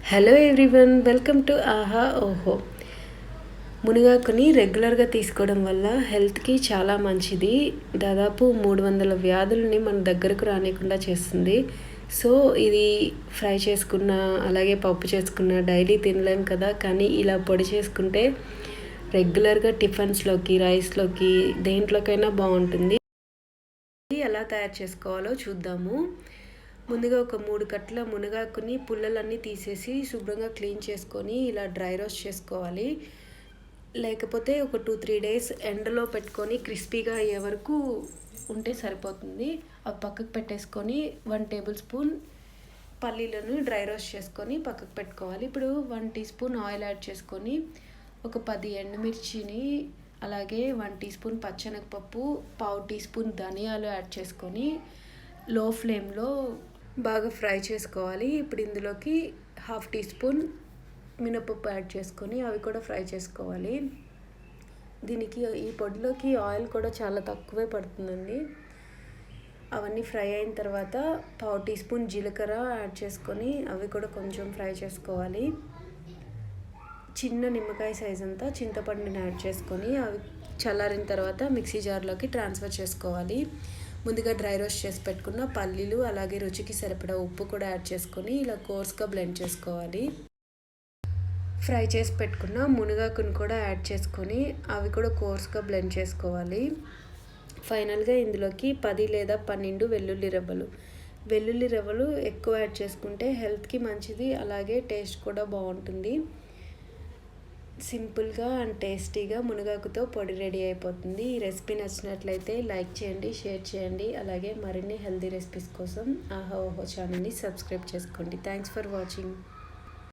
Hello everyone, welcome to ఆహా ఓహో. మునగాకుని రెగ్యులర్గా తీసుకోవడం వల్ల హెల్త్కి చాలా మంచిది. దాదాపు 300 వ్యాధులని మన దగ్గరకు రానికుండా చేస్తుంది. సో ఇది ఫ్రై చేసుకున్న, అలాగే పప్పు చేసుకున్న డైలీ తినలేం కదా, కానీ ఇలా పొడి చేసుకుంటే రెగ్యులర్గా టిఫిన్స్లోకి, రైస్లోకి, దేంట్లోకైనా బాగుంటుంది. ఎలా తయారు చేసుకోవాలో చూద్దాము. ముందుగా ఒక 3 కట్టల మునగాకుని పుల్లలన్నీ తీసేసి శుభ్రంగా క్లీన్ చేసుకొని ఇలా డ్రై రోస్ట్ చేసుకోవాలి. లేకపోతే ఒక 2-3 డేస్ ఎండలో పెట్టుకొని క్రిస్పీగా అయ్యే వరకు ఉంటే సరిపోతుంది. అవి పక్కకు పెట్టేసుకొని 1 టేబుల్ స్పూన్ పల్లీలను డ్రై రోస్ట్ చేసుకొని పక్కకు పెట్టుకోవాలి. ఇప్పుడు 1 టీ స్పూన్ ఆయిల్ యాడ్ చేసుకొని ఒక 10 ఎండుమిర్చిని, అలాగే 1 టీ స్పూన్ పచ్చెనగపప్పు, 1/2 టీ స్పూన్ ధనియాలు యాడ్ చేసుకొని లో ఫ్లేమ్లో బాగా ఫ్రై చేసుకోవాలి. ఇప్పుడు ఇందులోకి 1/2 టీ స్పూన్ మినపప్పు యాడ్ చేసుకొని అవి కూడా ఫ్రై చేసుకోవాలి. దీనికి ఈ పొడిలోకి ఆయిల్ కూడా చాలా తక్కువే పడుతుందండి. అవన్నీ ఫ్రై అయిన తర్వాత 1/2 టీ స్పూన్ జీలకర్ర యాడ్ చేసుకొని అవి కూడా కొంచెం ఫ్రై చేసుకోవాలి. చిన్న నిమ్మకాయ సైజ్ అంతా చింతపండుని యాడ్ చేసుకొని అవి చల్లారిన తర్వాత మిక్సీ జార్లోకి ట్రాన్స్ఫర్ చేసుకోవాలి. ముందుగా డ్రై రోస్ట్ చేసి పెట్టుకున్న పల్లీలు, అలాగే రుచికి సరిపడా ఉప్పు కూడా యాడ్ చేసుకొని ఇలా కోర్స్గా బ్లెండ్ చేసుకోవాలి. ఫ్రై చేసి పెట్టుకున్న మునగాకును కూడా యాడ్ చేసుకొని అవి కూడా కోర్స్గా బ్లెండ్ చేసుకోవాలి. ఫైనల్గా ఇందులోకి 10 లేదా 12 వెల్లుల్లి రెబ్బలు ఎక్కువ యాడ్ చేసుకుంటే హెల్త్కి మంచిది, అలాగే టేస్ట్ కూడా బాగుంటుంది. సింపుల్గా అండ్ టేస్టీగా మునగాకుతో పొడి రెడీ అయిపోతుంది. ఈ రెసిపీ నచ్చినట్లయితే లైక్ చేయండి, షేర్ చేయండి, అలాగే మరిన్ని హెల్తీ రెసిపీస్ కోసం ఆహా ఓహో ఛానల్ని సబ్స్క్రైబ్ చేసుకోండి. Thanks for watching.